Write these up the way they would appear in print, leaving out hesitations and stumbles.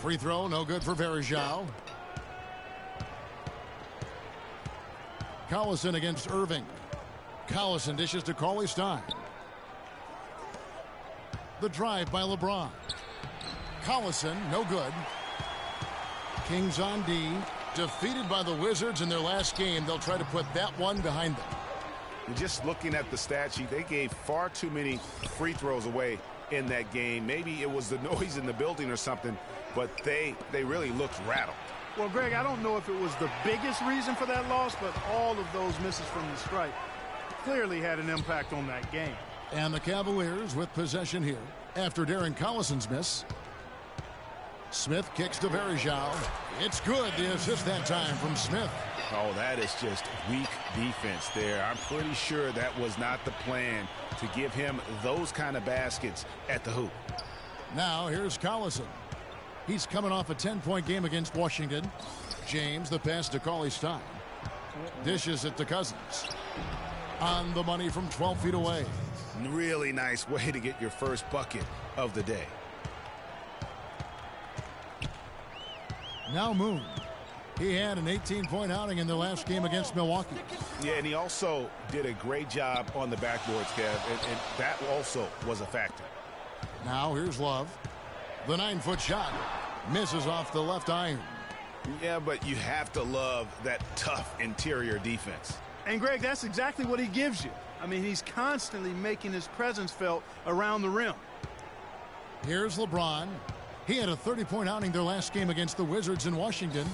Free throw, no good for Verjao. Collison against Irving. Collison dishes to Cauley Stein. The drive by LeBron. Collison, no good. Kings on D. Defeated by the Wizards in their last game. They'll try to put that one behind them. Just looking at the stat sheet, they gave far too many free throws away in that game. Maybe it was the noise in the building or something, but they really looked rattled. Well, Greg, I don't know if it was the biggest reason for that loss, but all of those misses from the stripe clearly had an impact on that game. And the Cavaliers with possession here after Darren Collison's miss. Smith kicks to Verjao. It's good. The assist that time from Smith. Oh, that is just weak defense there. I'm pretty sure that was not the plan to give him those kind of baskets at the hoop. Now here's Collison. He's coming off a 10-point game against Washington. James, the pass to Cauley Stein. Dishes it to Cousins. On the money from 12 feet away. Really nice way to get your first bucket of the day. Now Moon. He had an 18-point outing in the last game against Milwaukee. Yeah, and he also did a great job on the backboards, Kev, and that also was a factor. Now here's Love. The 9-foot shot misses off the left iron. Yeah, but you have to love that tough interior defense. And, Greg, that's exactly what he gives you. I mean, he's constantly making his presence felt around the rim. Here's LeBron. He had a 30-point outing their last game against the Wizards in Washington.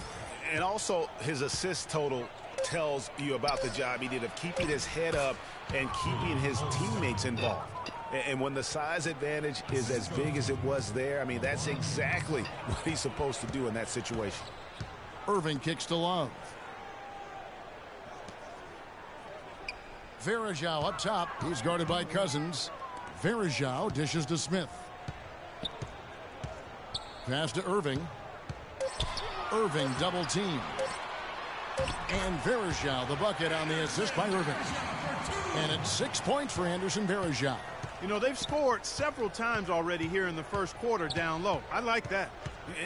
And also his assist total tells you about the job he did of keeping his head up and keeping his teammates involved. And when the size advantage is as big as it was there, I mean, that's exactly what he's supposed to do in that situation. Irving kicks to Love. Verjao up top. He's guarded by Cousins. Verjao dishes to Smith. Pass to Irving. Irving double team. And Verjao the bucket on the assist by Irving. And it's 6 points for Anderson Verjao. You know, they've scored several times already here in the first quarter down low. I like that.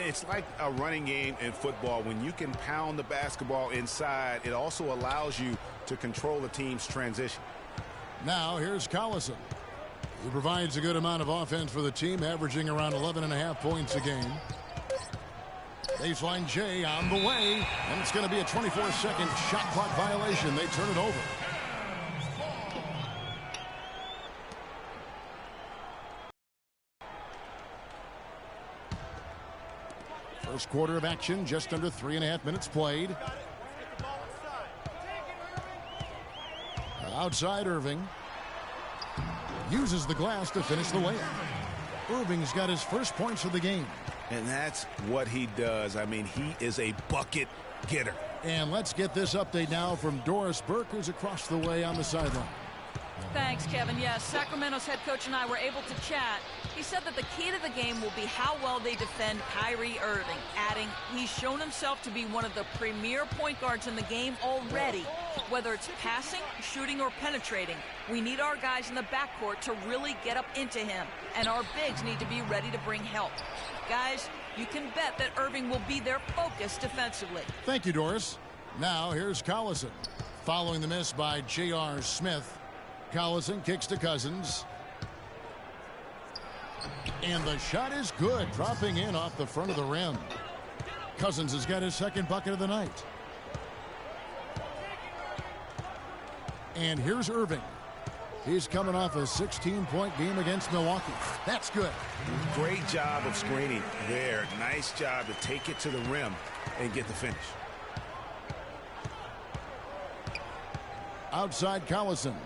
It's like a running game in football. When you can pound the basketball inside, it also allows you to control the team's transition. Now here's Collison. He provides a good amount of offense for the team, averaging around 11.5 points a game. Baseline J on the way, and it's going to be a 24-second shot clock violation. They turn it over. First quarter of action, just under 3.5 minutes played. Outside Irving. Uses the glass to finish the layup. Irving's got his first points of the game. And that's what he does. I mean, he is a bucket getter. And let's get this update now from Doris Burke, who's across the way on the sideline. Thanks, Kevin. Yes, Sacramento's head coach and I were able to chat. He said that the key to the game will be how well they defend Kyrie Irving, adding he's shown himself to be one of the premier point guards in the game already. Whether it's passing, shooting, or penetrating, we need our guys in the backcourt to really get up into him, and our bigs need to be ready to bring help. Guys, you can bet that Irving will be their focus defensively. Thank you, Doris. Now here's Collison. Following the miss by J.R. Smith, Collison kicks to Cousins. And the shot is good, dropping in off the front of the rim. Cousins has got his second bucket of the night. And here's Irving. He's coming off a 16-point game against Milwaukee. That's good. Great job of screening there. Nice job to take it to the rim and get the finish. Outside Collison.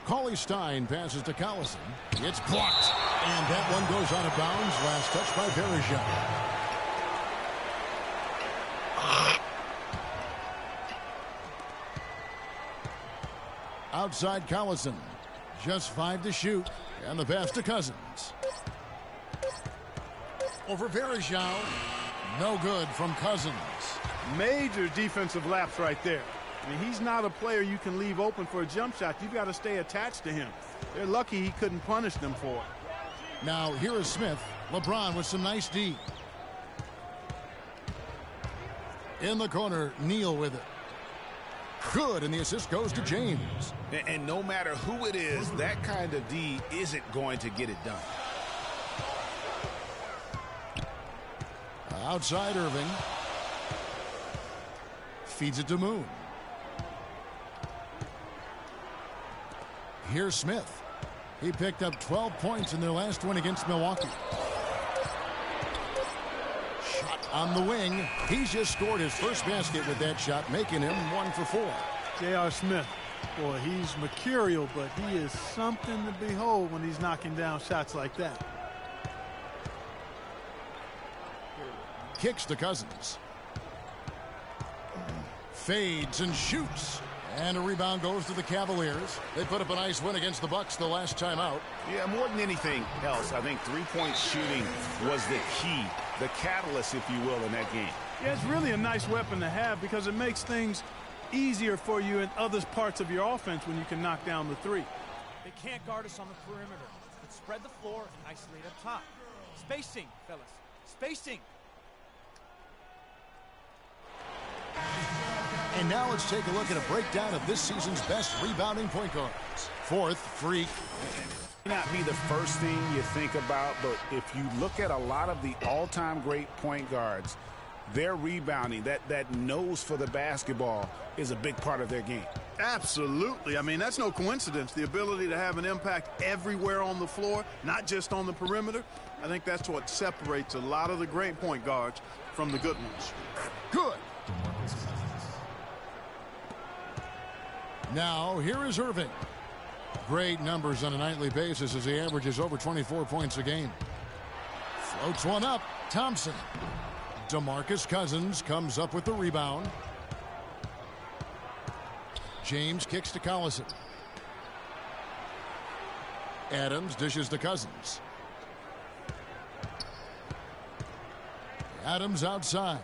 Cauley Stein passes to Collison. It's blocked. And that one goes out of bounds. Last touch by Verjao. Outside Collison. Just 5 to shoot. And the pass to Cousins. Over Verjao. No good from Cousins. Major defensive lapse right there. I mean, he's not a player you can leave open for a jump shot. You've got to stay attached to him. They're lucky he couldn't punish them for it. Now here is Smith. LeBron with some nice D. In the corner, Neal with it. Good, and the assist goes to James. And no matter who it is, that kind of D isn't going to get it done. Outside Irving. Feeds it to Moon. Here's Smith. He picked up 12 points in their last win against Milwaukee. Shot on the wing. He's just scored his first basket with that shot, making him 1 for 4. J.R. Smith, boy, he's mercurial, but he is something to behold when he's knocking down shots like that. Kicks to Cousins. Fades and shoots. And a rebound goes to the Cavaliers. They put up a nice win against the Bucks the last time out. Yeah, more than anything else, I think three-point shooting was the key, the catalyst, if you will, in that game. Yeah, it's really a nice weapon to have because it makes things easier for you in other parts of your offense when you can knock down the three. They can't guard us on the perimeter, but spread the floor and isolate up top. Spacing, fellas. Spacing. And now let's take a look at a breakdown of this season's best rebounding point guards. Fourth, Freak. May not be the first thing you think about, but if you look at a lot of the all-time great point guards, their rebounding, that nose for the basketball is a big part of their game. Absolutely. I mean, that's no coincidence. The ability to have an impact everywhere on the floor, not just on the perimeter. I think that's what separates a lot of the great point guards from the good ones. Good. Now, here is Irving. Great numbers on a nightly basis as he averages over 24 points a game. Floats one up. Thompson. DeMarcus Cousins comes up with the rebound. James kicks to Collison. Adams dishes to Cousins. Adams outside.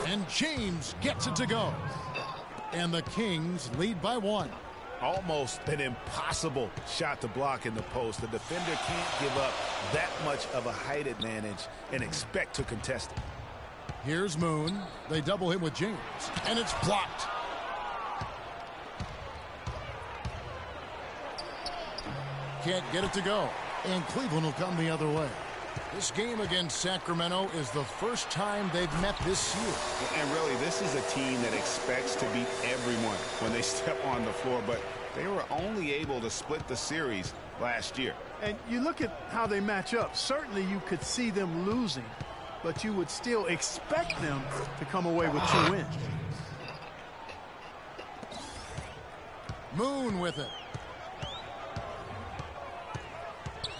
And James gets it to go. And the Kings lead by 1. Almost an impossible shot to block in the post. The defender can't give up that much of a height advantage and expect to contest it. Here's Moon. They double him with James. And it's blocked. Can't get it to go. And Cleveland will come the other way. This game against Sacramento is the first time they've met this year. And really, this is a team that expects to beat everyone when they step on the floor, but they were only able to split the series last year. And you look at how they match up. Certainly you could see them losing, but you would still expect them to come away with 2 wins. Moon with it.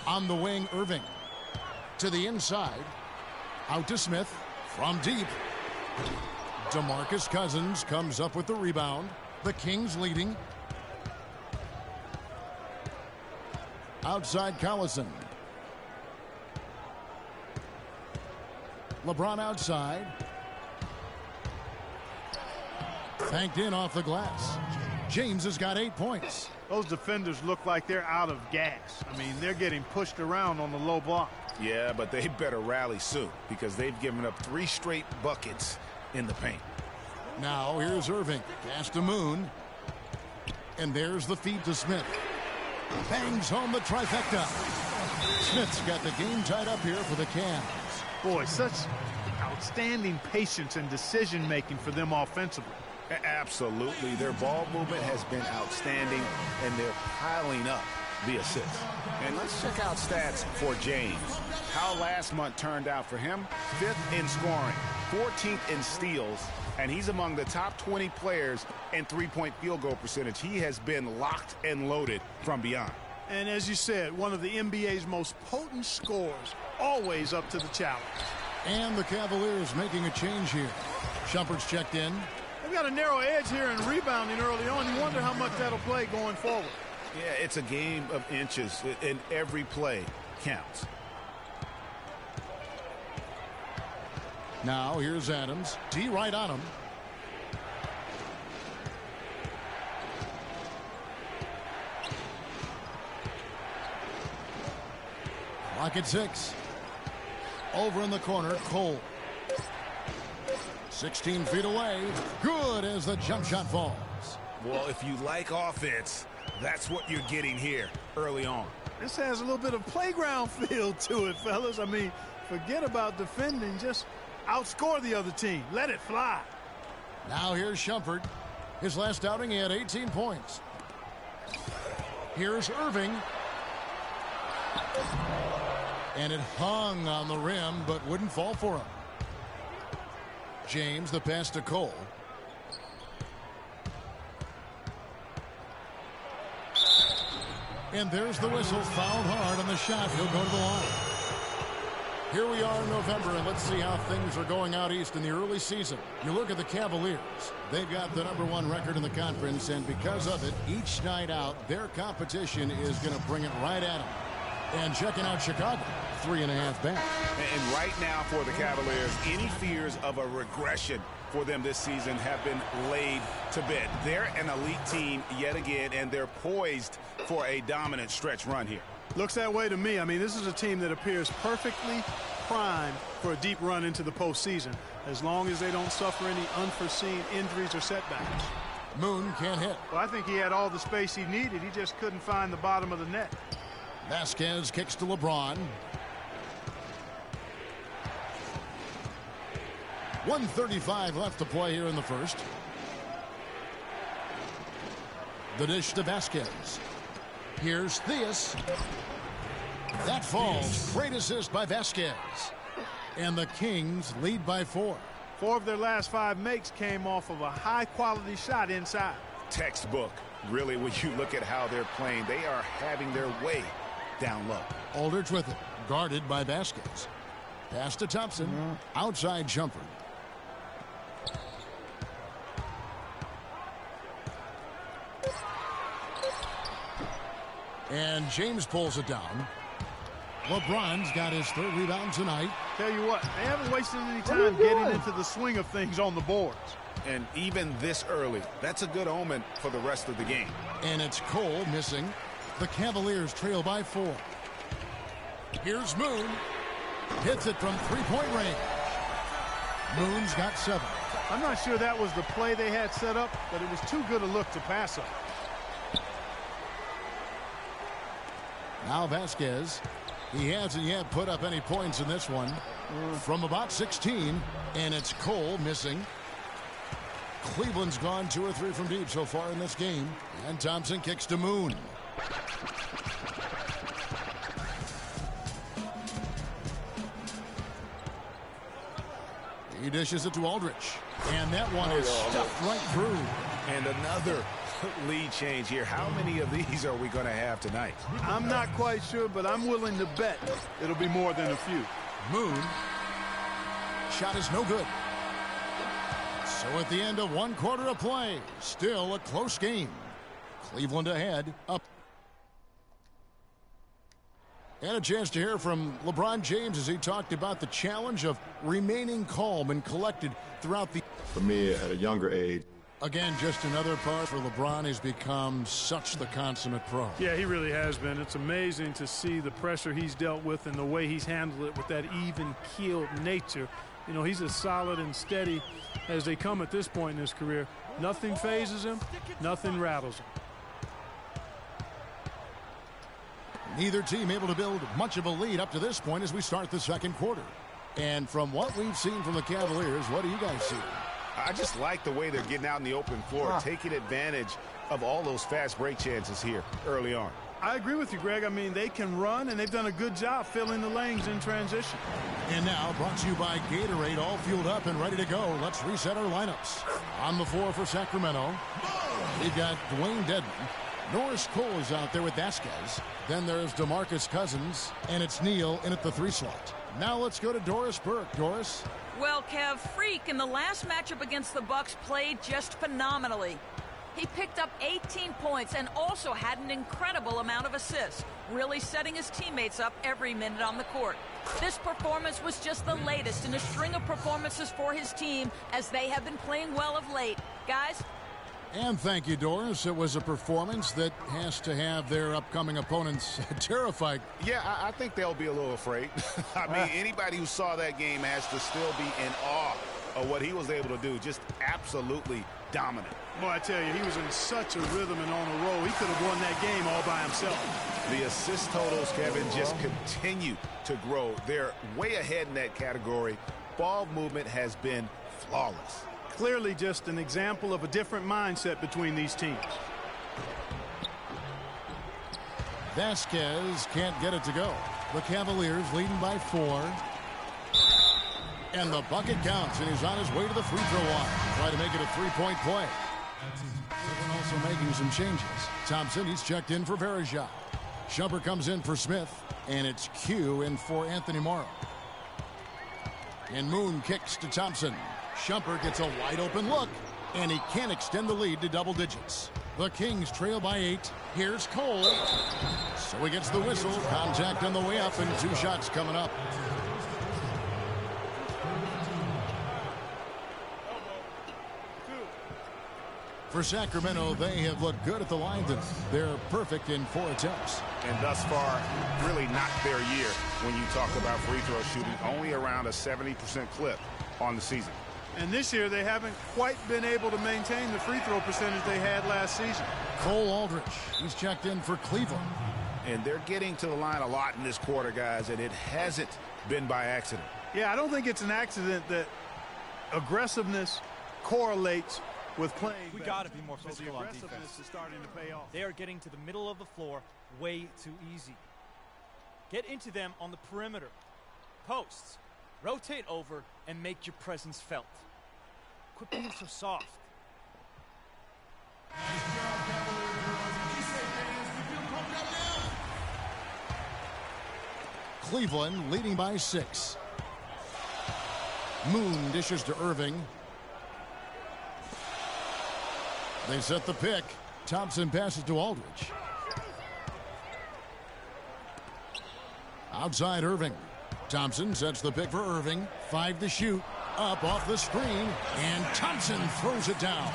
On the wing, Irving. To the inside. Out to Smith. From deep. DeMarcus Cousins comes up with the rebound. The Kings leading. Outside Collison. LeBron outside. Banked in off the glass. James has got 8 points. Those defenders look like they're out of gas. I mean, they're getting pushed around on the low block. Yeah, but they better rally soon because they've given up 3 straight buckets in the paint. Now here's Irving. Pass to Moon. And there's the feed to Smith. Bangs home the trifecta. Smith's got the game tied up here for the Cavs. Boy, such outstanding patience and decision-making for them offensively. Absolutely. Their ball movement has been outstanding, and they're piling up the assists. And let's check out stats for James. How last month turned out for him: 5th in scoring, 14th in steals, and he's among the top 20 players in three-point field goal percentage. He has been locked and loaded from beyond. And as you said, one of the NBA's most potent scorers, always up to the challenge. And the Cavaliers making a change here. Shumpert's checked in. They've got a narrow edge here in rebounding early on. You wonder how much that'll play going forward. Yeah, it's a game of inches, and every play counts. Now here's Adams. D right on him. Clock at 6. Over in the corner, Cole. 16 feet away. Good as the jump shot falls. Well, if you like offense, that's what you're getting here early on. This has a little bit of playground feel to it, fellas. I mean, forget about defending. Just outscore the other team. Let it fly. Now here's Shumpert. His last outing, he had 18 points. Here's Irving. And it hung on the rim, but wouldn't fall for him. James, the pass to Cole. And there's the whistle. Fouled hard on the shot. He'll go to the line. Here we are in November, and let's see how things are going out east in the early season. You look at the Cavaliers. They've got the #1 record in the conference, and because of it, each night out, their competition is going to bring it right at them. And checking out Chicago, 3.5 back. And right now for the Cavaliers, any fears of a regression for them this season have been laid to bed. They're an elite team yet again, and they're poised for a dominant stretch run here. Looks that way to me. I mean, this is a team that appears perfectly primed for a deep run into the postseason, as long as they don't suffer any unforeseen injuries or setbacks. Moon can't hit. Well, I think he had all the space he needed. He just couldn't find the bottom of the net. Vasquez kicks to LeBron. 1:35 left to play here in the first. The dish to Vasquez. Here's Theus. That falls. Great assist by Vasquez. And the Kings lead by 4. 4 of their last 5 makes came off of a high-quality shot inside. Textbook. Really, when you look at how they're playing, they are having their way down low. Aldridge with it. Guarded by Vasquez. Pass to Thompson. Outside jumper. And James pulls it down. LeBron's got his 3rd rebound tonight. Tell you what, they haven't wasted any time getting into the swing of things on the boards. And even this early, that's a good omen for the rest of the game. And it's Cole missing. The Cavaliers trail by 4. Here's Moon. Hits it from 3-point range. Moon's got 7. I'm not sure that was the play they had set up, but it was too good a look to pass up. Now Vasquez. He hasn't yet put up any points in this one. From about 16, and it's Cole missing. Cleveland's gone 2 or 3 from deep so far in this game. And Thompson kicks to Moon. He dishes it to Aldridge. And that one is stuffed right through. And another lead change here. How many of these are we going to have tonight? I'm not quite sure, but I'm willing to bet it'll be more than a few. Moon. Shot is no good. So at the end of 1 quarter of play, still a close game. Cleveland ahead, up. And a chance to hear from LeBron James as he talked about the challenge of remaining calm and collected throughout the... For me, at a younger age. Again, just another part for LeBron. He's become such the consummate pro. Yeah, he really has been. It's amazing to see the pressure he's dealt with and the way he's handled it with that even-keeled nature. You know, he's as solid and steady as they come at this point in his career. Nothing phases him. Nothing rattles him. Neither team able to build much of a lead up to this point as we start the second quarter. And from what we've seen from the Cavaliers, what do you guys see? I just like the way they're getting out in the open floor, taking advantage of all those fast break chances here early on. I agree with you, Greg. I mean, they can run, and they've done a good job filling the lanes in transition. And now, brought to you by Gatorade, all fueled up and ready to go. Let's reset our lineups. On the floor for Sacramento, we've got Dwayne Dedman. Norris Cole is out there with Vasquez. Then there's DeMarcus Cousins, and it's Neal in at the 3 slot. Now let's go to Doris Burke. Doris? Well, Kev, Freak in the last matchup against the Bucks played just phenomenally. He picked up 18 points and also had an incredible amount of assists, really setting his teammates up every minute on the court. This performance was just the latest in a string of performances for his team as they have been playing well of late. Guys, And thank you, Doris. It was a performance that has to have their upcoming opponents terrified. Yeah, I think they'll be a little afraid. I mean, anybody who saw that game has to still be in awe of what he was able to do. Just absolutely dominant. Boy, I tell you, he was in such a rhythm and on a roll. He could have won that game all by himself. The assist totals, Kevin, just continue to grow. They're way ahead in that category. Ball movement has been flawless. Clearly just an example of a different mindset between these teams. Vasquez can't get it to go. The Cavaliers leading by 4. And the bucket counts, and he's on his way to the free throw line. Try to make it a three-point play. And also making some changes. Thompson, he's checked in for Verajao. Shumpert comes in for Smith, and it's Q in for Anthony Morrow. And Moon kicks to Thompson. Shumpert gets a wide-open look, and he can't extend the lead to double digits. The Kings trail by 8. Here's Cole. So he gets the whistle. Contact on the way up, and 2 shots coming up. For Sacramento, they have looked good at the line. They're perfect in 4 attempts. And thus far, really not their year when you talk about free throw shooting. Only around a 70% clip on the season. And this year, they haven't quite been able to maintain the free throw percentage they had last season. Cole Aldrich, he's checked in for Cleveland. And they're getting to the line a lot in this quarter, guys, and it hasn't been by accident. Yeah, I don't think it's an accident that aggressiveness correlates with playing. We got to be more physical on defense. Aggressiveness is starting to pay off. They are getting to the middle of the floor way too easy. Get into them on the perimeter. Posts. Rotate over and make your presence felt. Quit being so soft. Cleveland leading by 6. Moon dishes to Irving. They set the pick. Thompson passes to Aldridge. Outside Irving. Thompson sets the pick for Irving. 5 to shoot. Up off the screen. And Thompson throws it down.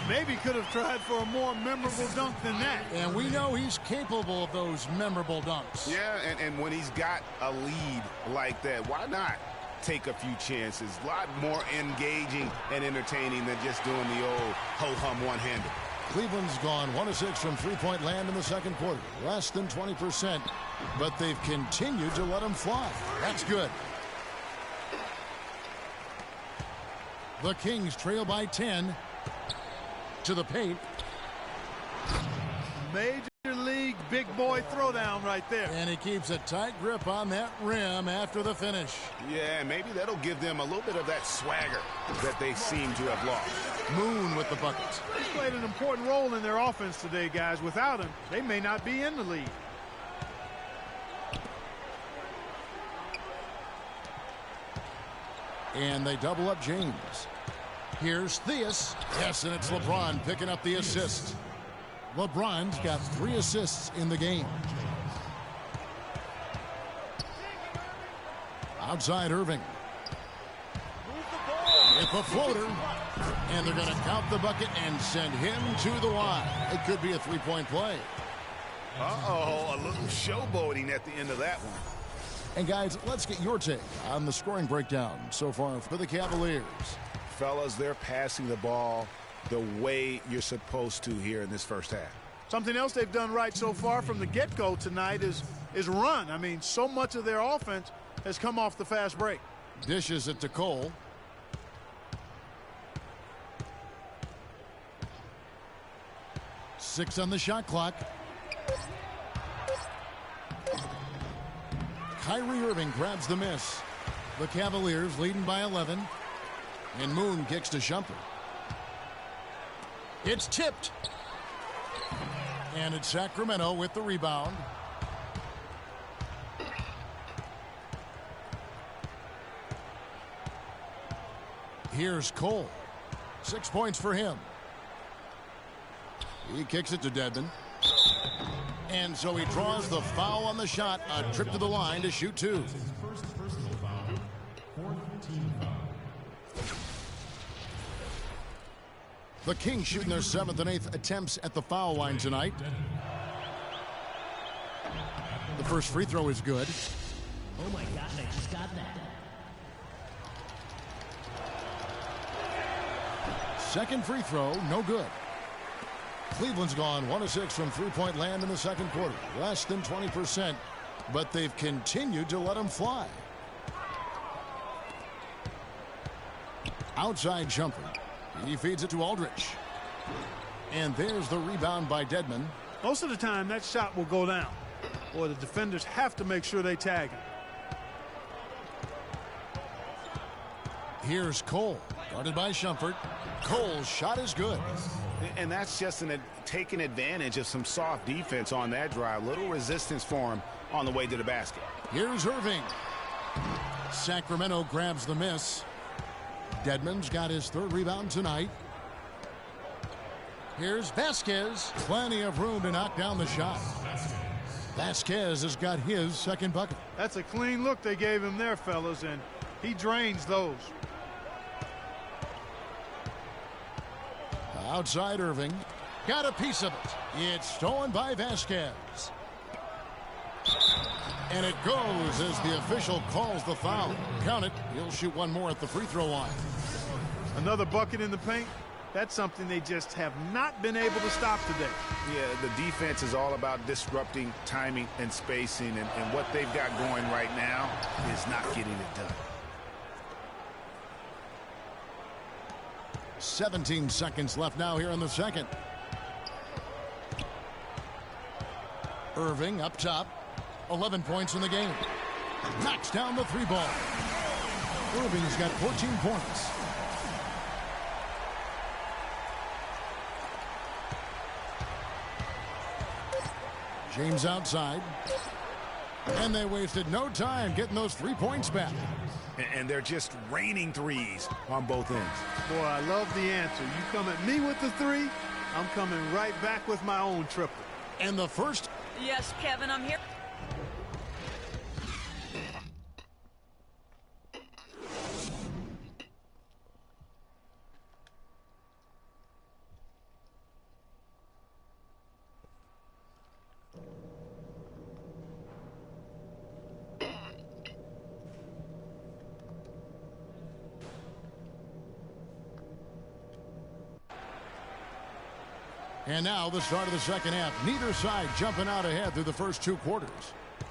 Maybe could have tried for a more memorable dunk than that. And we know he's capable of those memorable dunks. Yeah, and when he's got a lead like that, why not take a few chances? A lot more engaging and entertaining than just doing the old ho-hum one-handed. Cleveland's gone 1 of 6 from three-point land in the second quarter. Less than 20%, but they've continued to let them fly. That's good. The Kings trail by 10 to the paint. Major league big boy throwdown right there. And he keeps a tight grip on that rim after the finish. Yeah, maybe that'll give them a little bit of that swagger that they seem to have lost. Moon with the buckets. He's played an important role in their offense today, guys. Without him, they may not be in the lead. And they double up James. Here's Theus. Yes, and it's LeBron picking up the assist. LeBron's got 3 assists in the game. Outside Irving. With the floater. And they're going to count the bucket and send him to the line. It could be a 3-point play. Uh-oh, a little showboating at the end of that one. And guys, let's get your take on the scoring breakdown so far for the Cavaliers. Fellas, they're passing the ball the way you're supposed to here in this first half. Something else they've done right so far from the get-go tonight is run. I mean, so much of their offense has come off the fast break. Dishes it to Cole. Six on the shot clock. Kyrie Irving grabs the miss. The Cavaliers leading by 11. And Moon kicks to Shumpert. It's tipped. And it's Sacramento with the rebound. Here's Cole. 6 points for him. He kicks it to Dedmon. And so he draws the foul on the shot. A trip to the line to shoot 2. The Kings shooting their 7th and 8th attempts at the foul line tonight. The first free throw is good. Oh my God, I just got that. Second free throw, no good. Cleveland's gone 1 of 6 from three-point land in the second quarter. Less than 20%, but they've continued to let them fly. Outside jumper. He feeds it to Aldridge. And there's the rebound by Dedmon. Most of the time, that shot will go down. Or the defenders have to make sure they tag him. Here's Cole, guarded by Shumpert. Cole's shot is good. And that's just taking advantage of some soft defense on that drive. Little resistance for him on the way to the basket. Here's Irving. Sacramento grabs the miss. Dedmon's got his 3rd rebound tonight. Here's Vasquez. Plenty of room to knock down the shot. Vasquez has got his 2nd bucket. That's a clean look they gave him there, fellas, and he drains those. Outside Irving. Got a piece of it. It's stolen by Vasquez. And it goes as the official calls the foul. Count it. He'll shoot one more at the free throw line. Another bucket in the paint. That's something they just have not been able to stop today. Yeah, the defense is all about disrupting timing and spacing, and what they've got going right now is not getting it done. 17 seconds left now here in the second. Irving up top. 11 points in the game. Knocks down the 3 ball. Irving's got 14 points. James outside. And they wasted no time getting those 3 points back. And they're just raining threes on both ends. Boy, I love the answer. You come at me with the 3, I'm coming right back with my own triple. And the first. Yes, Kevin, I'm here. And now the start of the second half. Neither side jumping out ahead through the first 2 quarters.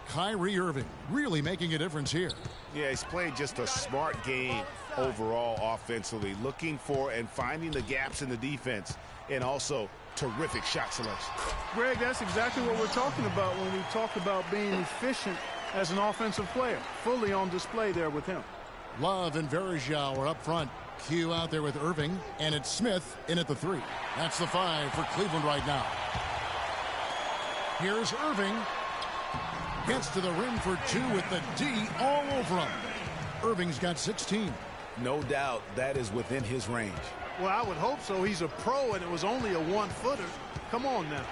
Kyrie Irving really making a difference here. Yeah, he's played just a smart game overall offensively, looking for and finding the gaps in the defense, and also terrific shot selection. Greg, that's exactly what we're talking about when we talk about being efficient as an offensive player. Fully on display there with him. Love and Verjao are up front. Q out there with Irving, and it's Smith in at the 3. That's the 5 for Cleveland right now. Here's Irving. Gets to the rim for 2 with the D all over him. Irving's got 16. No doubt that is within his range. Well, I would hope so. He's a pro, and it was only a 1-footer. Come on now.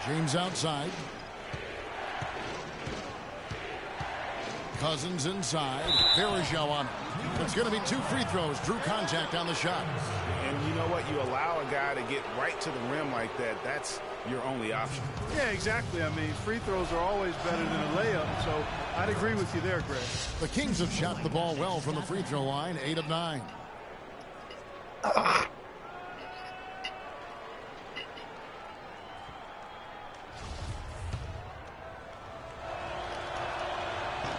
James outside. Cousins inside. Verjao on it. It's going to be 2 free throws. Drew contact on the shot. And you know what? You allow a guy to get right to the rim like that. That's your only option. Yeah, exactly. I mean, free throws are always better than a layup, so I'd agree with you there, Greg. The Kings have shot the ball well from the free throw line, 8 of 9.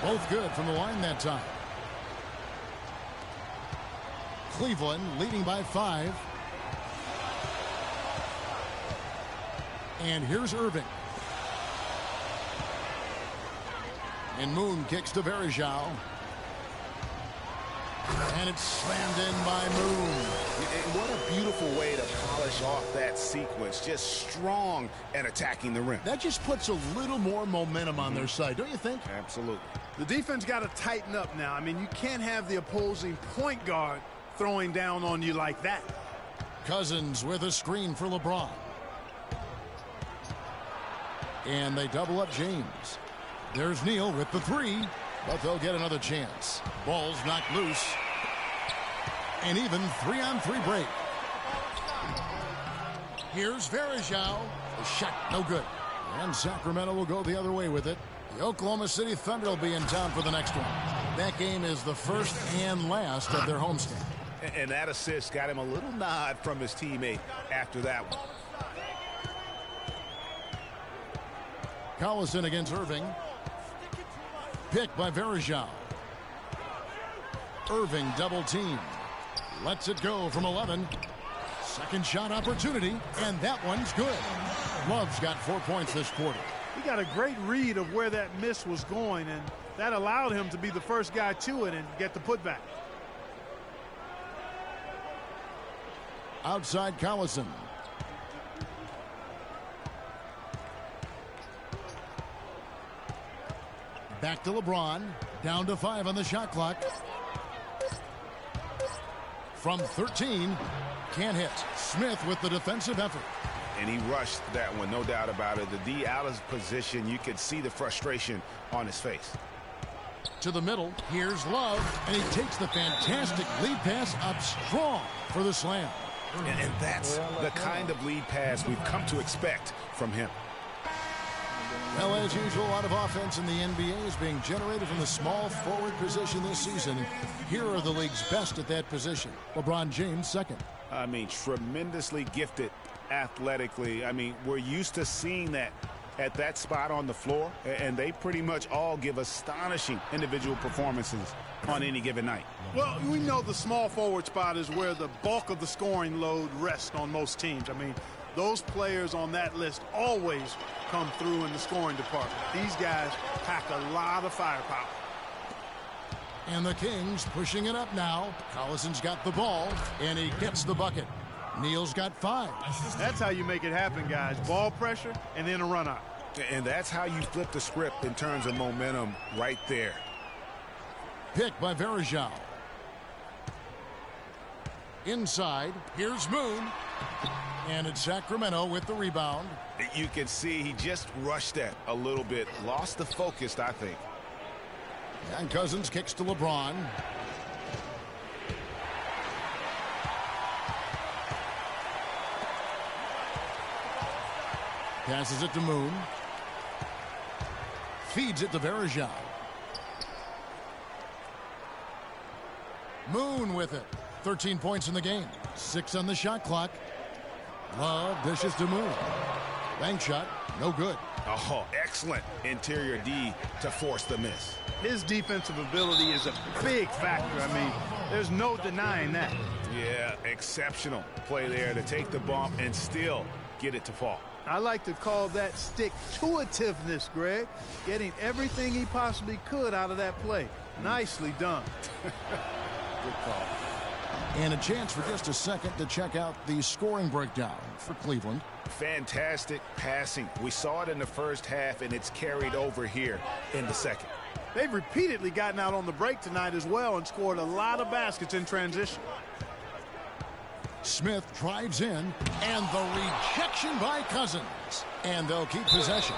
Both good from the line that time. Cleveland leading by 5. And here's Irving. And Moon kicks to Verjao. And it's slammed in by Moon. And what a beautiful way to polish off that sequence. Just strong and attacking the rim. That just puts a little more momentum on their side, don't you think? Absolutely. The defense got to tighten up now. I mean, you can't have the opposing point guard throwing down on you like that. Cousins with a screen for LeBron. And they double up James. There's Neal with the 3, but they'll get another chance. Ball's knocked loose. An even 3-on-3 break. Here's Varejao. The shot, no good. And Sacramento will go the other way with it. The Oklahoma City Thunder will be in town for the next one. That game is the first and last of their homestand. And that assist got him a little nod from his teammate after that one. Collison against Irving. Picked by Varejao. Irving double team. Lets it go from 11. Second shot opportunity, and that one's good. Love's got 4 points this quarter. He got a great read of where that miss was going, and that allowed him to be the first guy to it and get the putback. Outside Collison. Back to LeBron. Down to 5 on the shot clock. From 13. Can't hit. Smith with the defensive effort. And he rushed that one, no doubt about it. The D out of position. You could see the frustration on his face. To the middle. Here's Love. And he takes the fantastic lead pass up strong for the slam. And that's the kind of lead pass we've come to expect from him. Well, as usual, a lot of offense in the NBA is being generated from the small forward position this season. Here are the league's best at that position. LeBron James, second. I mean, tremendously gifted athletically. I mean, we're used to seeing that at that spot on the floor, and they pretty much all give astonishing individual performances on any given night. Well, we know the small forward spot is where the bulk of the scoring load rests on most teams. I mean, those players on that list always come through in the scoring department. These guys pack a lot of firepower. And the Kings pushing it up now. Collison's got the ball, and he gets the bucket. Neal's got 5. That's how you make it happen, guys. Ball pressure and then a run out. And that's how you flip the script in terms of momentum right there. Picked by Varejao. Inside, here's Moon. And it's Sacramento with the rebound. You can see he just rushed that a little bit. Lost the focus, I think. And Cousins kicks to LeBron. Passes it to Moon. Feeds it to Varejao. Moon with it. 13 points in the game. 6 on the shot clock. Love dishes to Moon. Bank shot. No good. Oh, excellent interior D to force the miss. His defensive ability is a big factor. I mean, there's no denying that. Yeah, exceptional play there to take the bump and still get it to fall. I like to call that stick-to-itiveness, Greg. Getting everything he possibly could out of that play. Nicely done. Good call. And a chance for just a second to check out the scoring breakdown for Cleveland. Fantastic passing. We saw it in the first half, and it's carried over here in the second. They've repeatedly gotten out on the break tonight as well and scored a lot of baskets in transition. Smith drives in, and the rejection by Cousins. And they'll keep possession.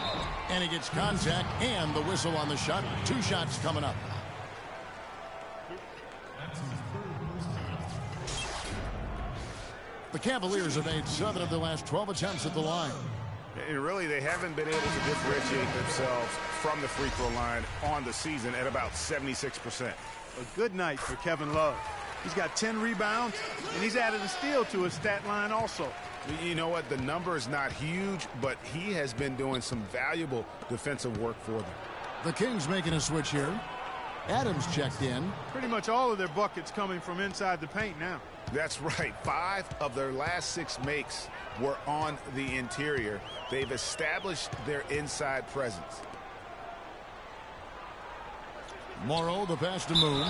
And he gets contact and the whistle on the shot. 2 shots coming up. The Cavaliers have made 7 of their last 12 attempts at the line. And really, they haven't been able to differentiate themselves from the free throw line on the season at about 76%. A good night for Kevin Love. He's got 10 rebounds, and he's added a steal to his stat line also. You know what? The number is not huge, but he has been doing some valuable defensive work for them. The Kings making a switch here. Adams checked in. Pretty much all of their buckets coming from inside the paint now. That's right. 5 of their last 6 makes were on the interior. They've established their inside presence. Morrow, the pass to Moon.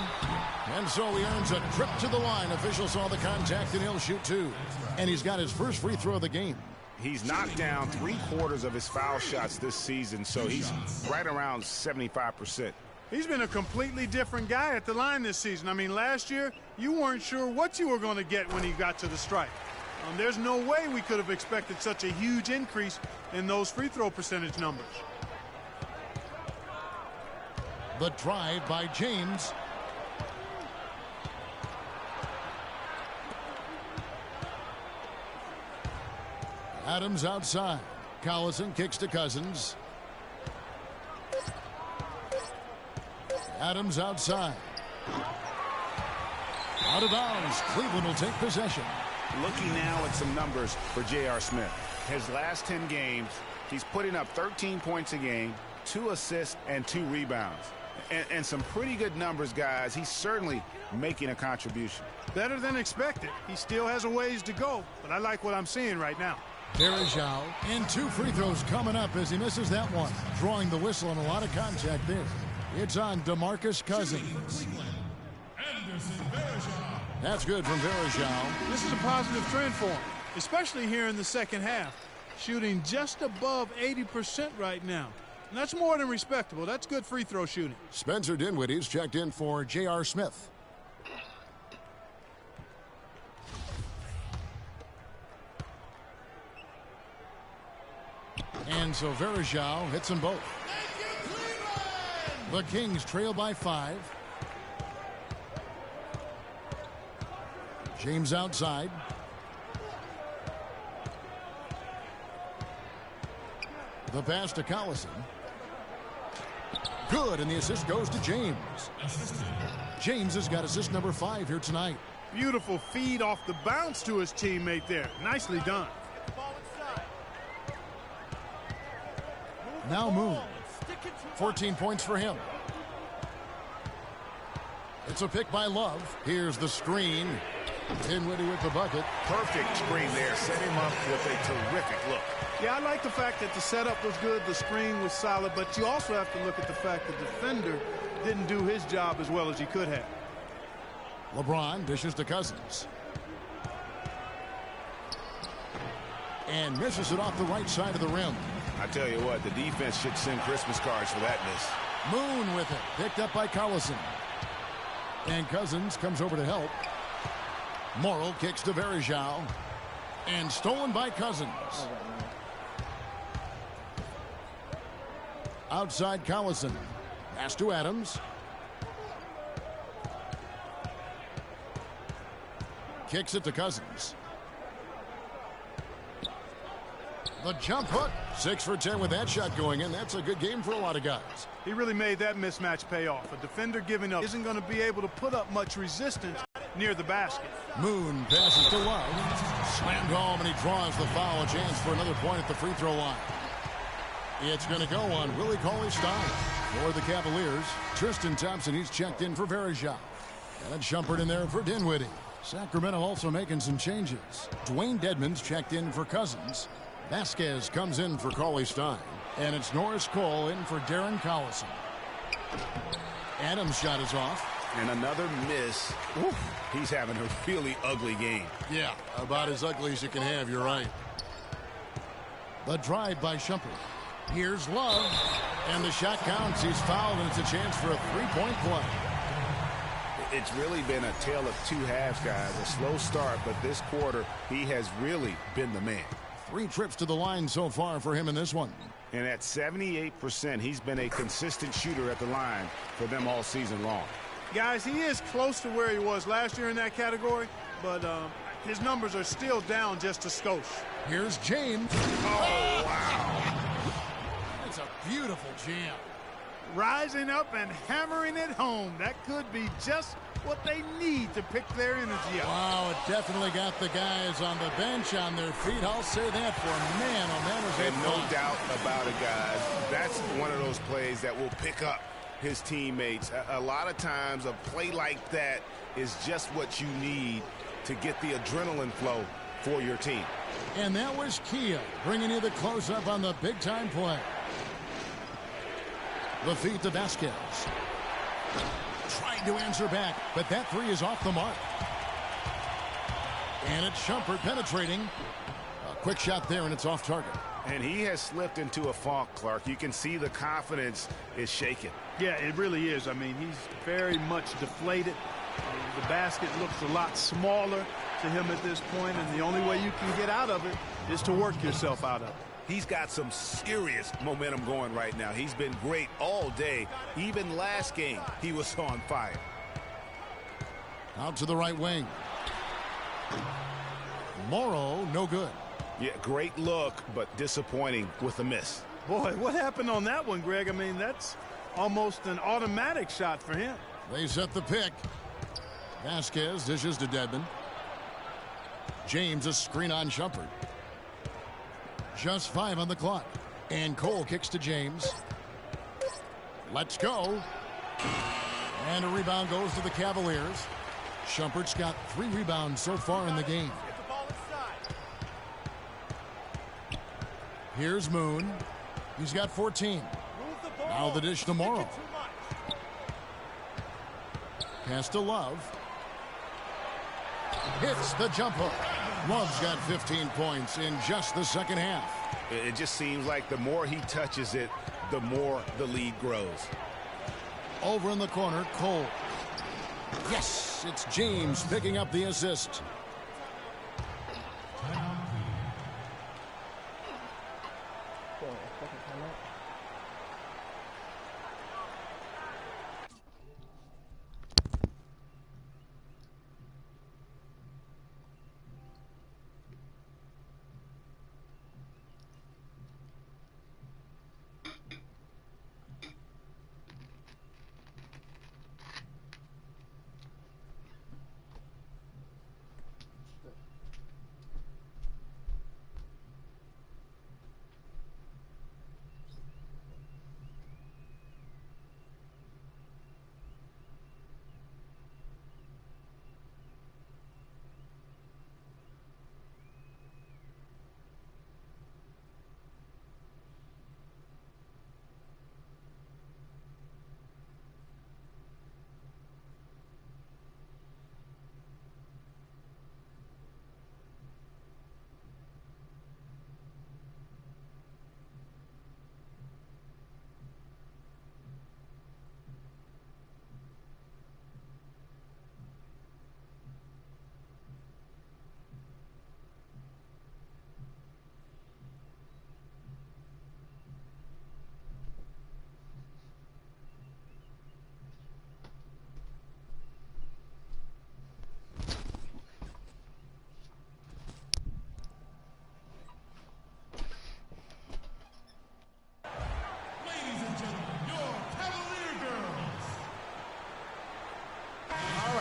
And so he earns a trip to the line. Official saw the contact, and he'll shoot 2. And he's got his first free throw of the game. He's knocked down 3/4 of his foul shots this season, so he's right around 75%. He's been a completely different guy at the line this season. I mean, last year, you weren't sure what you were going to get when he got to the stripe. There's no way we could have expected such a huge increase in those free throw percentage numbers. The drive by James. Adams outside. Collison kicks to Cousins. Adams outside. Out of bounds. Cleveland will take possession. Looking now at some numbers for J.R. Smith. His last 10 games, he's putting up 13 points a game, 2 assists, and 2 rebounds. And some pretty good numbers, guys. He's certainly making a contribution. Better than expected. He still has a ways to go, but I like what I'm seeing right now. Verajao, and 2 free throws coming up as he misses that one. Drawing the whistle and a lot of contact there. It's on DeMarcus Cousins. That's good from Verajao. This is a positive trend for him, especially here in the second half. Shooting just above 80% right now. And that's more than respectable. That's good free throw shooting. Spencer Dinwiddie's checked in for J.R. Smith. And so Verajao hits them both. The Kings trail by 5. James outside. The pass to Collison. Good, and the assist goes to James. James has got assist number 5 here tonight. Beautiful feed off the bounce to his teammate there. Nicely done. Now Moon. 14 points for him. It's a pick by Love. Here's the screen. Dinwiddie with the bucket. Perfect screen there. Set him up with a terrific look. Yeah, I like the fact that the setup was good, the screen was solid, but you also have to look at the fact the defender didn't do his job as well as he could have. LeBron dishes to Cousins. And misses it off the right side of the rim. I tell you what, the defense should send Christmas cards for that miss. Moon with it. Picked up by Collison. And Cousins comes over to help. Morrill kicks to Verajao. And stolen by Cousins. Outside Collison. Pass to Adams. Kicks it to Cousins. The jump hook. 6 for 10 with that shot going in. That's a good game for a lot of guys. He really made that mismatch pay off. A defender giving up isn't going to be able to put up much resistance near the basket. Moon passes to Love. Slammed home, and he draws the foul. A chance for another point at the free throw line. It's going to go on Willie Cauley-Stein for the Cavaliers. Tristan Thompson, he's checked in for Verajao. And Shumpert in there for Dinwiddie. Sacramento also making some changes. Dwayne Dedmon's checked in for Cousins. Vasquez comes in for Cauley-Stein. And it's Norris Cole in for Darren Collison. Adams' shot is off. And another miss. Oof. He's having a really ugly game. Yeah, about as ugly as you can have, you're right. The drive by Shumpert. Here's Love. And the shot counts. He's fouled, and it's a chance for a three-point play. It's really been a tale of 2 halves, guys. A slow start, but this quarter, he has really been the man. 3 trips to the line so far for him in this one. And at 78%, he's been a consistent shooter at the line for them all season long. Guys, he is close to where he was last year in that category, but his numbers are still down just a skosh. Here's James. Oh, wow. It's a beautiful jam. Rising up and hammering it home. That could be just what they need to pick their energy up. Wow, it definitely got the guys on the bench on their feet. I'll say that for man. Oh, man, was that And no fun. doubt about it, guys. That's one of those plays that will pick up his teammates. A lot of times a play like that is just what you need to get the adrenaline flow for your team. And that was Kia bringing you the close-up on the big-time play. The feed to Vasquez. Tried to answer back, but that 3 is off the mark. And it's Shumpert penetrating. A quick shot there, and it's off target. And he has slipped into a funk, Clark. You can see the confidence is shaken. Yeah, it really is. I mean, he's very much deflated. The basket looks a lot smaller to him at this point, and the only way you can get out of it is to work yourself out of it. He's got some serious momentum going right now. He's been great all day. Even last game, he was on fire. Out to the right wing. Morrow, no good. Yeah, great look, but disappointing with a miss. Boy, what happened on that one, Greg? I mean, that's almost an automatic shot for him. They set the pick. Vasquez dishes to Dedmon. James a screen on Shumpert. Just 5 on the clock. And Cole kicks to James. Let's go. And a rebound goes to the Cavaliers. Shumpert's got 3 rebounds so far in the game. Get the ball inside. Here's Moon. He's got 14. Now the dish to Morrow. Pass to Love. Hits the jump hook. Love's got 15 points in just the second half. It just seems like the more he touches it, the more the lead grows. Over in the corner, Cole. Yes, it's James picking up the assist.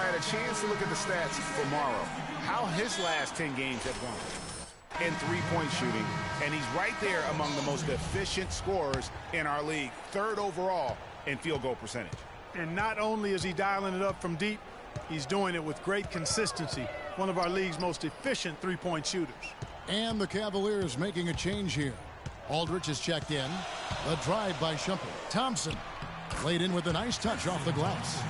A chance to look at the stats for Morrow. How his last 10 games have gone in three-point shooting, and he's right there among the most efficient scorers in our league, 3rd overall in field goal percentage. And not only is he dialing it up from deep, he's doing it with great consistency. One of our league's most efficient three-point shooters. And the Cavaliers making a change here. Aldridge is checked in. A drive by Shumpert. Thompson laid in with a nice touch off the glass.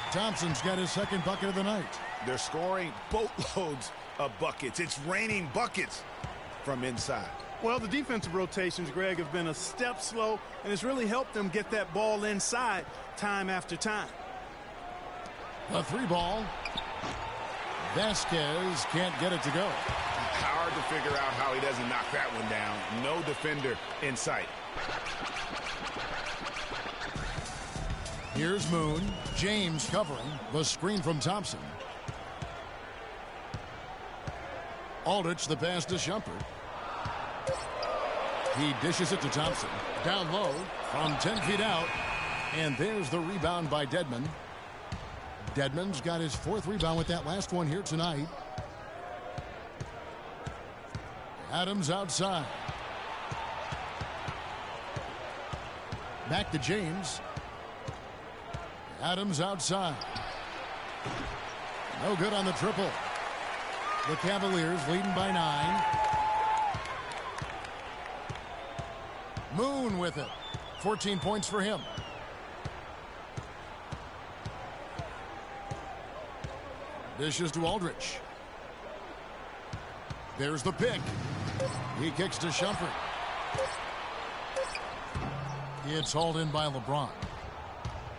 Thompson's got his 2nd bucket of the night. They're scoring boatloads of buckets. It's raining buckets from inside. Well, the defensive rotations, Greg, have been a step slow, and it's really helped them get that ball inside time after time. A 3-ball. Vasquez can't get it to go. Hard to figure out how he doesn't knock that one down. No defender in sight. Here's Moon. James covering the screen from Thompson. Aldridge the pass to Shumpert. He dishes it to Thompson. Down low from 10 feet out. And there's the rebound by Dedmon. Dedmon's got his 4th rebound with that last one here tonight. Adams outside. Back to James. Adams outside. No good on the triple. The Cavaliers leading by 9. Moon with it. 14 points for him. Dishes to Aldridge. There's the pick. He kicks to Shumpert. It's hauled in by LeBron.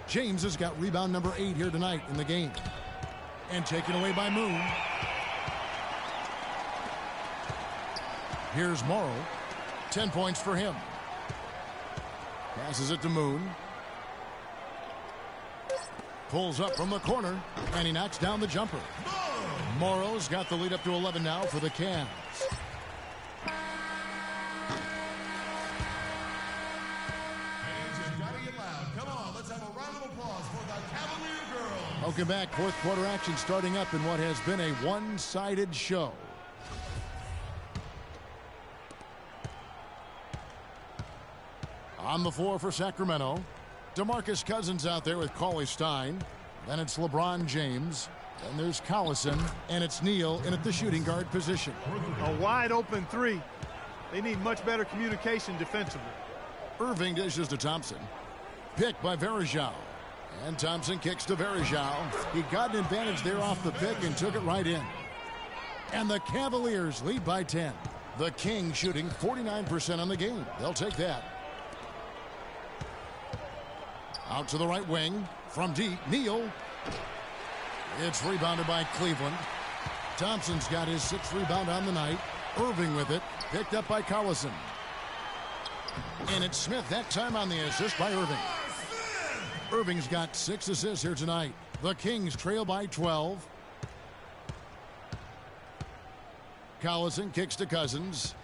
James has got rebound number 8 here tonight in the game. And taken away by Moon. Here's Morrow. 10 points for him. Passes it to Moon. Pulls up from the corner, and he knocks down the jumper. Morrow's got the lead up to 11 now for the Cavs. Welcome back. Fourth quarter action starting up in what has been a one-sided show. On the floor for Sacramento, DeMarcus Cousins out there with Cauley Stein. Then it's LeBron James. Then there's Collison, and it's Neal in at the shooting guard position. A wide open three. They need much better communication defensively. Irving dishes to Thompson. Pick by Varejao. And Thompson kicks to Varejao. He got an advantage there off the pick and took it right in. And the Cavaliers lead by 10. The Kings shooting 49% on the game. They'll take that. Out to the right wing. From deep, Neal. It's rebounded by Cleveland. Thompson's got his 6th rebound on the night. Irving with it. Picked up by Collison. And it's Smith that time on the assist by Irving. Irving's got 6 assists here tonight. The Kings trail by 12. Collison kicks to Cousins.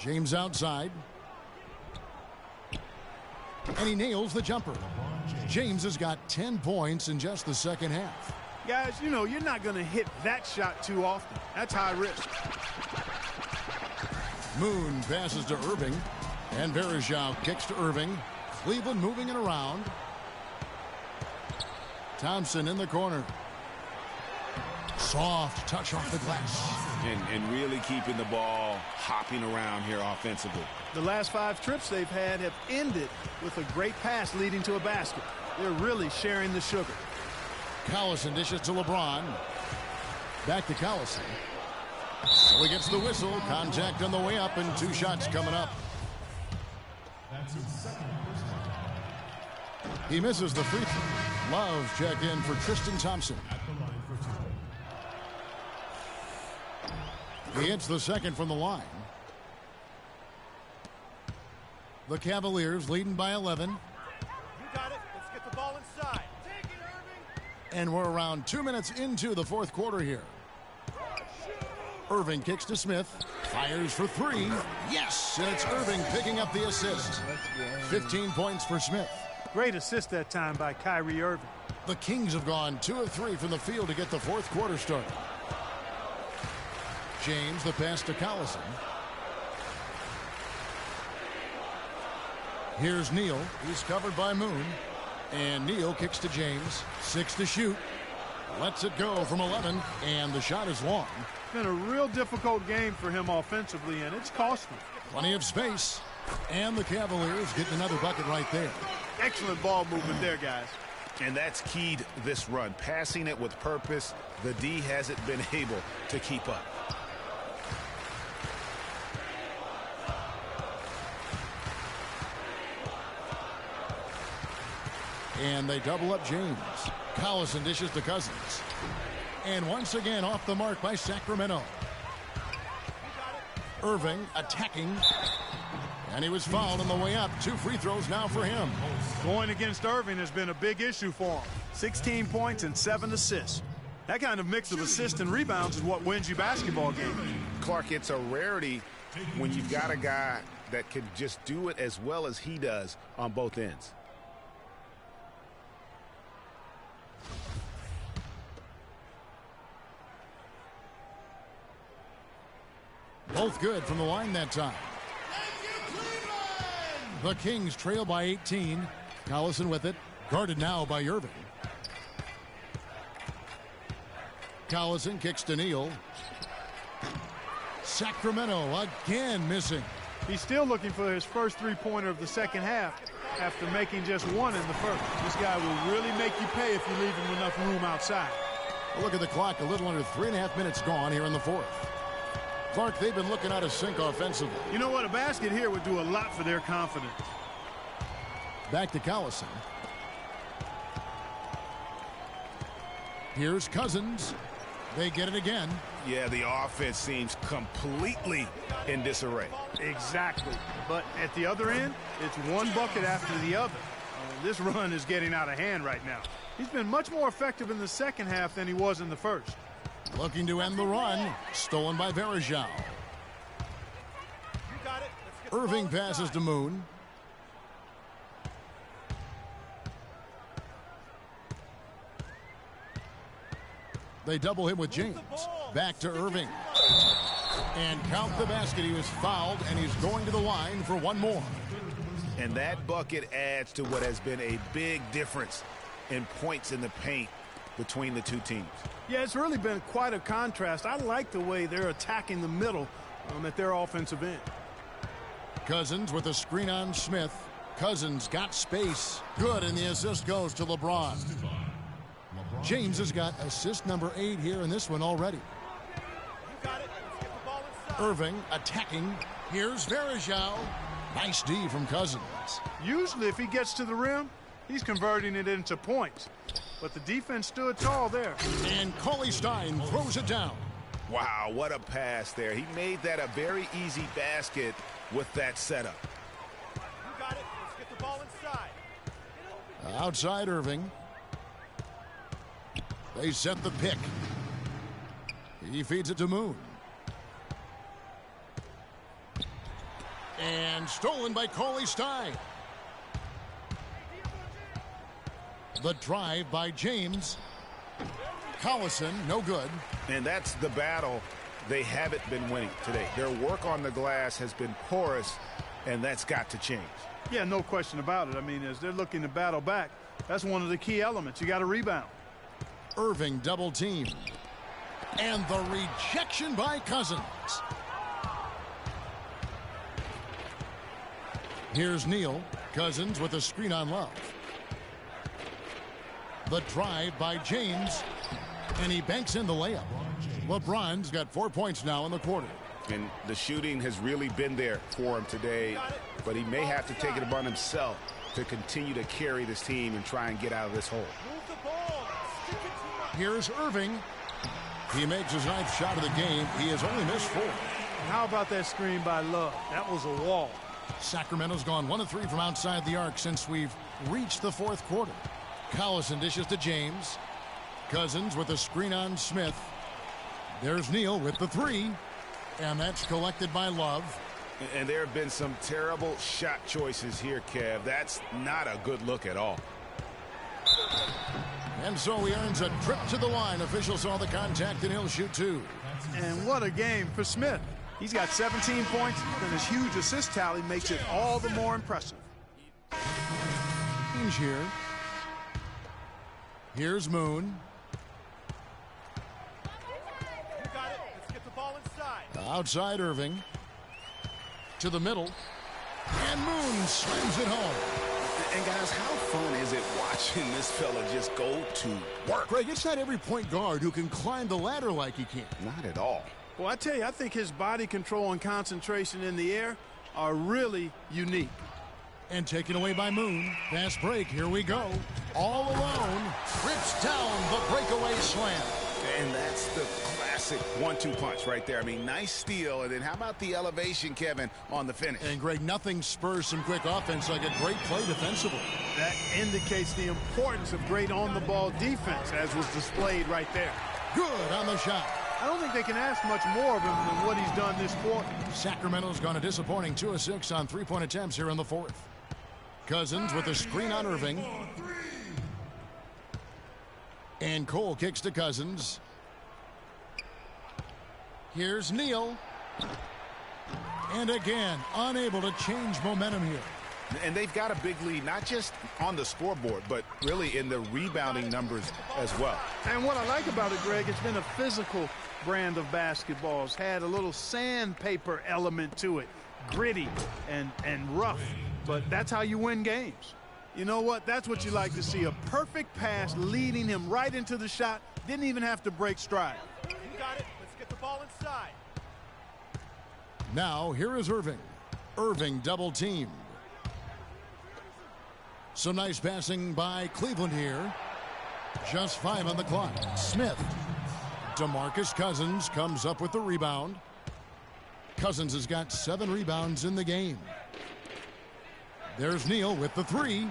James outside. And he nails the jumper. James has got 10 points in just the second half. Guys, you know, you're not going to hit that shot too often. That's high risk. Moon passes to Irving. And Varejao kicks to Irving. Cleveland moving it around. Thompson in the corner. Soft touch off the glass. And really keeping the ball hopping around here offensively. The last 5 trips they've had have ended with a great pass leading to a basket. They're really sharing the sugar. Collison dishes to LeBron. Back to Collison. So he gets the whistle. Contact on the way up and 2 shots coming up. He misses the free throw. Love checked in for Tristan Thompson. He hits the second from the line. The Cavaliers leading by 11. You got it. Let's get the ball inside. Take it, Irving. And we're around 2 minutes into the fourth quarter here. Irving kicks to Smith. Fires for 3. Yes! And it's Irving picking up the assist. 15 points for Smith. Great assist that time by Kyrie Irving. The Kings have gone 2 of 3 from the field to get the fourth quarter started. James, the pass to Collison. Here's Neal. He's covered by Moon. And Neal kicks to James. 6 to shoot. Lets it go from 11. And the shot is long. It's been a real difficult game for him offensively, and it's cost him. Plenty of space. And the Cavaliers getting another bucket right there. Excellent ball movement there, guys. And that's keyed this run. Passing it with purpose. The D hasn't been able to keep up. And they double up James. Collison dishes to Cousins. And once again off the mark by Sacramento. Irving attacking. And he was fouled on the way up. 2 free throws now for him. Going against Irving has been a big issue for him. 16 points and 7 assists. That kind of mix of assists and rebounds is what wins you basketball games. Clark, it's a rarity when you've got a guy that can just do it as well as he does on both ends. Both good from the line that time. The Kings trail by 18. Collison with it. Guarded now by Irving. Collison kicks to Neal. Sacramento again missing. He's still looking for his first 3-pointer of the second half after making just 1 in the first. This guy will really make you pay if you leave him enough room outside. Look at the clock. A little under 3.5 minutes gone here in the fourth. Clark, they've been looking out of sync offensively. You know what? A basket here would do a lot for their confidence. Back to Collison. Here's Cousins. They get it again. Yeah, the offense seems completely in disarray. Exactly. But at the other end, it's one bucket after the other. This run is getting out of hand right now. He's been much more effective in the second half than he was in the first. Looking to end the run. Stolen by Varejao. Irving passes to Moon. They double him with James. Back to Irving. And count the basket. He was fouled, and he's going to the line for one more. And that bucket adds to what has been a big difference in points in the paint between the two teams. Yeah, it's really been quite a contrast. I like the way they're attacking the middle at their offensive end. Cousins with a screen on Smith. Cousins got space. Good, and the assist goes to LeBron. James has got assist number 8 here in this one already. Irving attacking. Here's Varejao. Nice D from Cousins. Usually if he gets to the rim, he's converting it into points. But the defense stood tall there. And Cauley Stein throws it down. Wow, what a pass there. He made that a very easy basket with that setup. You got it. Let's get the ball inside. Outside Irving. They set the pick. He feeds it to Moon. And stolen by Cauley Stein. The drive by James. Collison, no good. And that's the battle they haven't been winning today. Their work on the glass has been porous, and that's got to change. Yeah, no question about it. I mean, as they're looking to battle back, that's one of the key elements. You got to rebound. Irving double team. And the rejection by Cousins. Here's Neal. Cousins with a screen on Love. The drive by James. And he banks in the layup. LeBron's got 4 points now in the quarter. And the shooting has really been there for him today, but he may have to take it upon himself to continue to carry this team and try and get out of this hole. Here's Irving. He makes his 9th shot of the game. He has only missed 4. How about that screen by Love? That was a wall. Sacramento's gone 1 of 3 from outside the arc since we've reached the 4th quarter. Collison dishes to James. Cousins with a screen on Smith. There's Neal with the 3. And that's collected by Love. And there have been some terrible shot choices here, Kev. That's not a good look at all. And so he earns a trip to the line. Officials saw the contact, and he'll shoot 2. And what a game for Smith. He's got 17 points, and his huge assist tally makes it all the more impressive. Change here. Here's Moon. You got it. Let's get the ball inside. Outside Irving. To the middle. And Moon slams it home. And guys, how fun is it watching this fella just go to work? Greg, it's not every point guard who can climb the ladder like he can. Not at all. Well, I tell you, I think his body control and concentration in the air are really unique. And taken away by Moon. Fast break, here we go. All alone, rips down the breakaway slam. And that's the classic 1-2 punch right there. I mean, nice steal. And then how about the elevation, Kevin, on the finish? And Greg, nothing spurs some quick offense like a great play defensively. That indicates the importance of great on-the-ball defense, as was displayed right there. Good on the shot. I don't think they can ask much more of him than what he's done this quarter. Sacramento's gone a disappointing 2 of 6 on 3-point attempts here in the 4th. Cousins with a screen on Irving. And Cole kicks to Cousins. Here's Neal. And again, unable to change momentum here. And they've got a big lead, not just on the scoreboard, but really in the rebounding numbers as well. And what I like about it, Greg, it's been a physical brand of basketball. It's had a little sandpaper element to it. Gritty and rough. But that's how you win games. You know what? That's what you like to see. A perfect pass leading him right into the shot. Didn't even have to break stride. You got it. Let's get the ball inside. Now, here is Irving. Irving double teamed. Some nice passing by Cleveland here. Just 5 on the clock. Smith. DeMarcus Cousins comes up with the rebound. Cousins has got 7 rebounds in the game. There's Neal with the 3.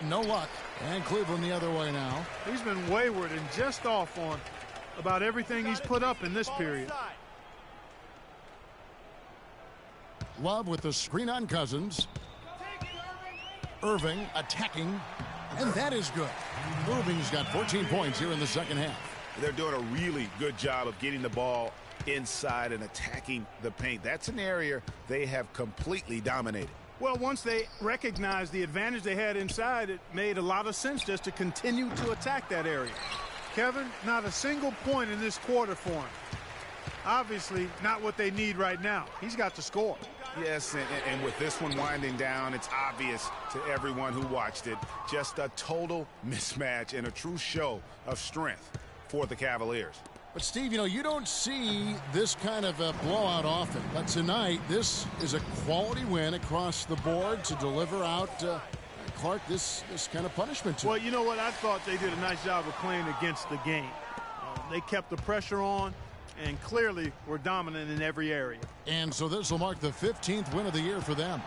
No luck. And Cleveland the other way now. He's been wayward and just off on about everything he's put up in this period. Love with the screen on Cousins. Irving attacking. And that is good. Irving's got 14 points here in the second half. They're doing a really good job of getting the ball inside and attacking the paint. That's an area they have completely dominated. Well, once they recognized the advantage they had inside, it made a lot of sense just to continue to attack that area. Kevin, not a single point in this quarter for him. Obviously, not what they need right now. He's got to score. Yes, and with this one winding down, it's obvious to everyone who watched it. Just a total mismatch and a true show of strength for the Cavaliers. But, Steve, you know, you don't see this kind of a blowout often. But tonight, this is a quality win across the board to deliver out, Clark, this kind of punishment to Well, him. you know what? I thought they did a nice job of playing against the game. They kept the pressure on and clearly were dominant in every area. And so this will mark the 15th win of the year for them.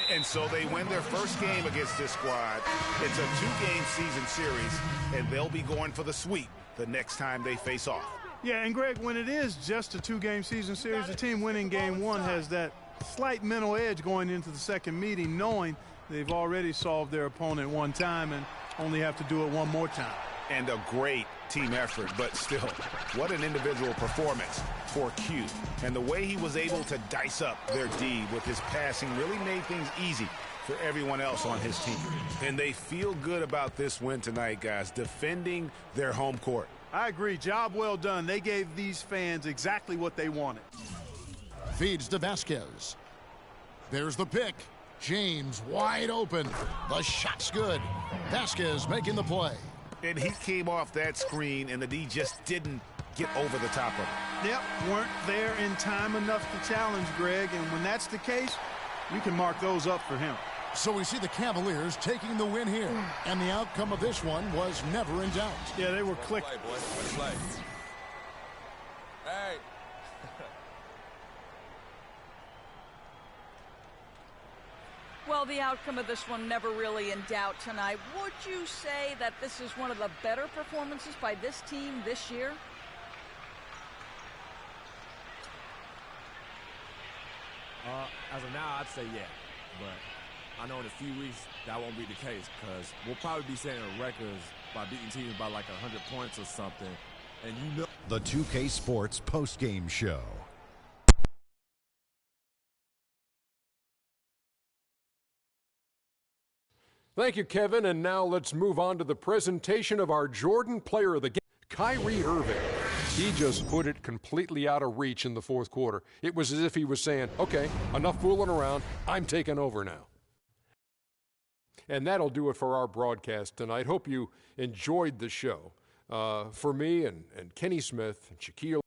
And so they win their first game against this squad. It's a two-game season series, and they'll be going for the sweep the next time they face off. Yeah, and Greg, when it is just a two-game season series, the team winning game one has that slight mental edge going into the second meeting, knowing they've already solved their opponent one time and only have to do it one more time. And a great team effort, but still, what an individual performance for Q. And the way he was able to dice up their D with his passing really made things easy for everyone else on his team. And they feel good about this win tonight, guys, defending their home court. I agree. Job well done. They gave these fans exactly what they wanted. Feeds to Vasquez. There's the pick. James wide open. The shot's good. Vasquez making the play. And he came off that screen, and the D just didn't get over the top of it. Yep, weren't there in time enough to challenge Greg, and when that's the case, you can mark those up for him. So we see the Cavaliers taking the win here, and the outcome of this one was never in doubt. Yeah, they were clicking. Hey. Well, the outcome of this one never really in doubt tonight. Would you say that this is one of the better performances by this team this year? As of now, I'd say yeah. But I know in a few weeks that won't be the case because we'll probably be setting records by beating teams by like 100 points or something. And you know. The 2K Sports postgame show. Thank you, Kevin. And now let's move on to the presentation of our Jordan Player of the Game, Kyrie Irving. He just put it completely out of reach in the fourth quarter. It was as if he was saying, okay, enough fooling around. I'm taking over now. And that'll do it for our broadcast tonight. Hope you enjoyed the show. For me and Kenny Smith and Shaquille